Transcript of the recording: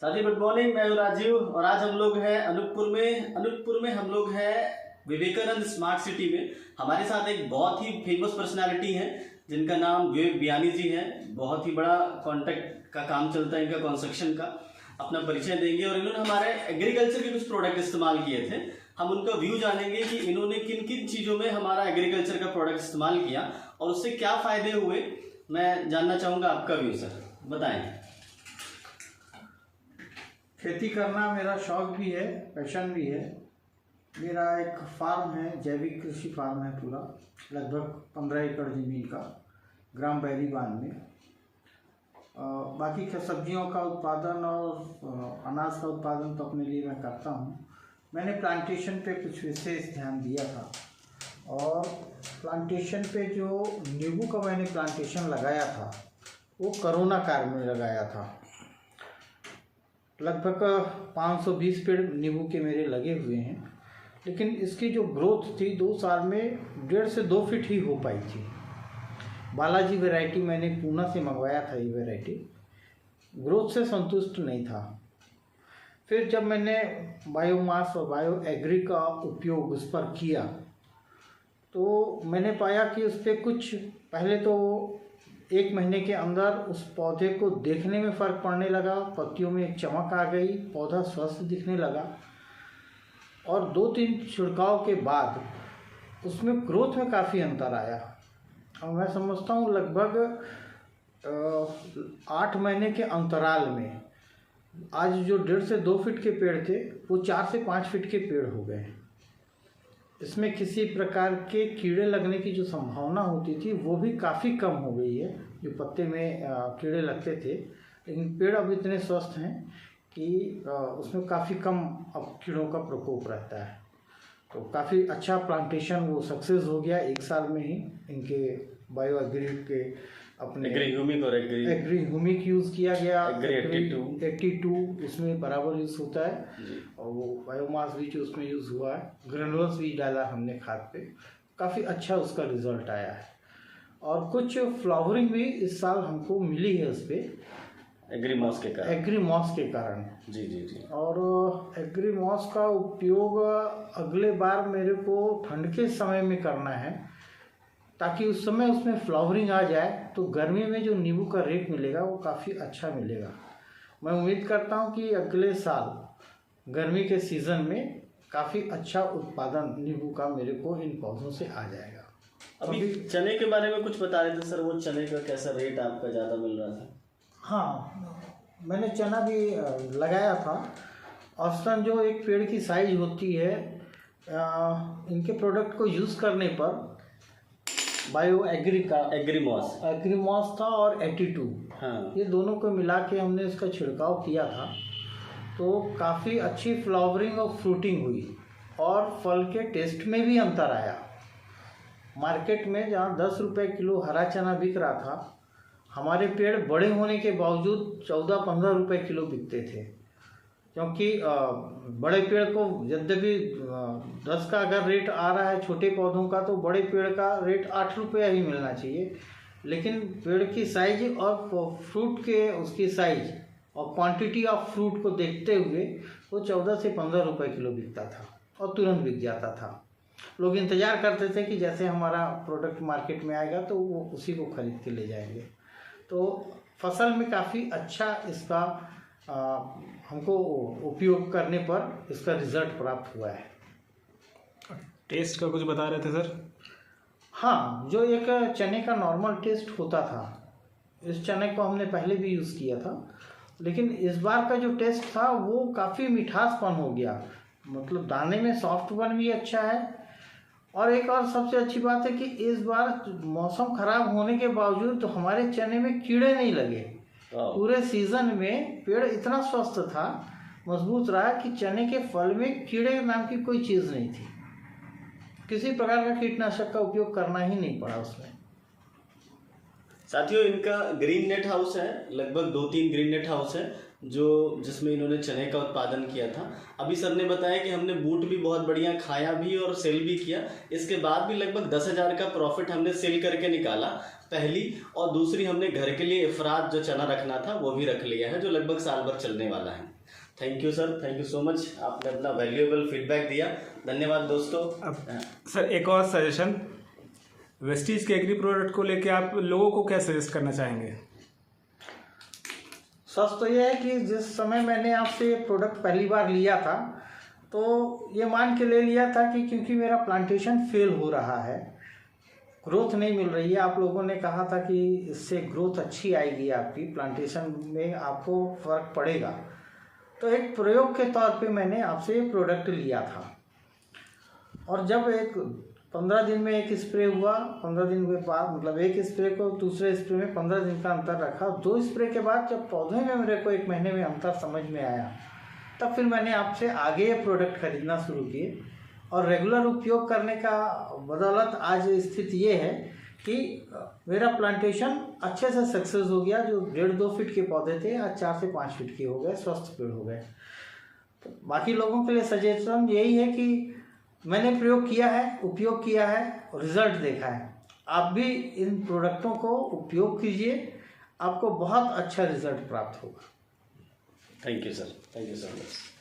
साथी good morning, मैं हूं राजीव और आज हम लोग हैं अनूपपुर में हम लोग हैं विवेकानंद स्मार्ट सिटी में। हमारे साथ एक बहुत ही फेमस पर्सनालिटी है जिनका नाम विवेक बियानी जी है। बहुत ही बड़ा कॉन्ट्रैक्ट का काम चलता है इनका, कंस्ट्रक्शन का। अपना परिचय देंगे और इन्होंने हमारे एग्रीकल्चर के कुछ प्रोडक्ट इस्तेमाल किए थे। हम उनका व्यू जानेंगे कि इन्होंने किन किन चीज़ों में हमारा एग्रीकल्चर का प्रोडक्ट इस्तेमाल किया और उससे क्या फ़ायदे हुए। मैं जानना चाहूँगा आपका व्यू सर, बताएं। खेती करना मेरा शौक भी है, पैशन भी है। मेरा एक फार्म है, जैविक कृषि फार्म है पूरा, लगभग 15 एकड़ ज़मीन का, ग्राम बैरीबान में। बाकी सब्जियों का उत्पादन और अनाज का उत्पादन तो अपने लिए मैं करता हूँ। मैंने प्लांटेशन पे कुछ विशेष ध्यान दिया था और प्लांटेशन पे जो नींबू का मैंने प्लांटेशन लगाया था वो कोरोना काल में लगाया था। लगभग 520 पेड़ नींबू के मेरे लगे हुए हैं, लेकिन इसकी जो ग्रोथ थी 2 साल में 1.5 से 2 फीट ही हो पाई थी। बालाजी वैरायटी मैंने पूना से मंगवाया था, ये वैरायटी ग्रोथ से संतुष्ट नहीं था। फिर जब मैंने बायोमास और बायो एग्री का उपयोग उस पर किया तो मैंने पाया कि उस पर कुछ पहले तो 1 महीने के अंदर उस पौधे को देखने में फ़र्क पड़ने लगा, पत्तियों में एक चमक आ गई, पौधा स्वस्थ दिखने लगा। और 2-3 छिड़काव के बाद उसमें ग्रोथ में काफ़ी अंतर आया और मैं समझता हूँ लगभग 8 महीने के अंतराल में आज जो 1.5 से 2 फीट के पेड़ थे वो 4 से 5 फीट के पेड़ हो गए। इसमें किसी प्रकार के कीड़े लगने की जो संभावना होती थी वो भी काफ़ी कम हो गई है। जो पत्ते में कीड़े लगते थे, लेकिन पेड़ अब इतने स्वस्थ हैं कि उसमें काफ़ी कम अब कीड़ों का प्रकोप रहता है। तो काफ़ी अच्छा प्लांटेशन वो सक्सेस हो गया 1 साल में ही। इनके बायो एग्री के अपने एग्री ह्यूमिक यूज़ किया गया, एग्री 82 इसमें बराबर यूज़ होता है और वो बायोमास भी जो उसमें यूज़ हुआ है, ग्रेनुलस भी डाला हमने खाद पे, काफ़ी अच्छा उसका रिजल्ट आया है। और कुछ फ्लावरिंग भी इस साल हमको मिली है उस पर एग्रीमॉस के कारण। जी। और एग्रीमॉस का उपयोग अगले बार मेरे को ठंड के समय में करना है ताकि उस समय उसमें फ्लावरिंग आ जाए तो गर्मी में जो नींबू का रेट मिलेगा वो काफ़ी अच्छा मिलेगा। मैं उम्मीद करता हूँ कि अगले साल गर्मी के सीज़न में काफ़ी अच्छा उत्पादन नींबू का मेरे को इन पौधों से आ जाएगा। अभी चने के बारे में कुछ बता रहे थे सर, वो चने का कैसा रेट आपका ज़्यादा मिल रहा था? हाँ, मैंने चना भी लगाया था। औसतन जो एक पेड़ की साइज होती है, इनके प्रोडक्ट को यूज़ करने पर बायो एग्री का एग्रीमॉस था और 82, हाँ, ये दोनों को मिला के हमने इसका छिड़काव किया था तो काफ़ी अच्छी फ्लावरिंग और फ्रूटिंग हुई और फल के टेस्ट में भी अंतर आया। मार्केट में जहाँ 10 रुपये किलो हरा चना बिक रहा था, हमारे पेड़ बड़े होने के बावजूद 14-15 रुपये किलो बिकते थे। क्योंकि बड़े पेड़ को यद्यपि 10 का अगर रेट आ रहा है छोटे पौधों का, तो बड़े पेड़ का रेट 8 रुपया ही मिलना चाहिए। लेकिन पेड़ की साइज और फ्रूट के उसकी साइज और क्वांटिटी ऑफ फ्रूट को देखते हुए वो 14 से 15 रुपये किलो बिकता था और तुरंत बिक जाता था। लोग इंतज़ार करते थे कि जैसे हमारा प्रोडक्ट मार्केट में आएगा तो वो उसी को खरीद के ले जाएंगे। तो फसल में काफ़ी अच्छा इसका हमको उपयोग करने पर इसका रिज़ल्ट प्राप्त हुआ है। टेस्ट का कुछ बता रहे थे सर? हाँ, जो एक चने का नॉर्मल टेस्ट होता था, इस चने को हमने पहले भी यूज़ किया था, लेकिन इस बार का जो टेस्ट था वो काफ़ी मिठासपन हो गया। मतलब दाने में सॉफ्टपन भी अच्छा है। और एक और सबसे अच्छी बात है कि इस बार मौसम ख़राब होने के बावजूद तो हमारे चने में कीड़े नहीं लगे। पूरे सीज़न में पेड़ इतना स्वस्थ था, मजबूत रहा कि चने के फल में कीड़े नाम की कोई चीज़ नहीं थी। किसी प्रकार का कीटनाशक का उपयोग करना ही नहीं पड़ा उसमें। साथियों इनका ग्रीन नेट हाउस है, लगभग 2-3 ग्रीन नेट हाउस है जिसमें इन्होंने चने का उत्पादन किया था। अभी सर ने बताया कि हमने बूट भी बहुत बढ़िया खाया भी और सेल भी किया। इसके बाद भी लगभग 10,000 का प्रॉफिट हमने सेल करके निकाला पहली, और दूसरी हमने घर के लिए इफरात जो चना रखना था वो भी रख लिया है, जो लगभग साल भर चलने वाला है। Thank you sir, thank you so much, आपने अपना वैल्यूएबल फीडबैक दिया। धन्यवाद दोस्तों। अब सर एक और सजेशन, वेस्टीज के एग्री प्रोडक्ट को लेके आप लोगों को क्या सजेस्ट करना चाहेंगे? सच तो यह है कि जिस समय मैंने आपसे ये प्रोडक्ट पहली बार लिया था तो ये मान के ले लिया था कि क्योंकि मेरा प्लांटेशन फेल हो रहा है, ग्रोथ नहीं मिल रही है। आप लोगों ने कहा था कि इससे ग्रोथ अच्छी आएगी, आपकी प्लांटेशन में आपको फ़र्क पड़ेगा, तो एक प्रयोग के तौर पे मैंने आपसे ये प्रोडक्ट लिया था। और जब 15 दिन में एक स्प्रे हुआ, 15 दिन के बाद मतलब एक स्प्रे को दूसरे स्प्रे में 15 दिन का अंतर रखा, 2 स्प्रे के बाद जब पौधे में मेरे को 1 महीने में अंतर समझ में आया, तब फिर मैंने आपसे आगे ये प्रोडक्ट खरीदना शुरू किए। और रेगुलर उपयोग करने का बदौलत आज स्थिति ये है कि मेरा प्लांटेशन अच्छे से सक्सेस हो गया। जो 1.5-2 फीट के पौधे थे आज 4 से 5 फीट के हो गए, स्वस्थ पेड़ हो गए। तो बाकी लोगों के लिए सजेशन यही है कि मैंने प्रयोग किया है, उपयोग किया है, रिजल्ट देखा है। आप भी इन प्रोडक्टों को उपयोग कीजिए, आपको बहुत अच्छा रिजल्ट प्राप्त होगा। Thank you sir, thank you so much.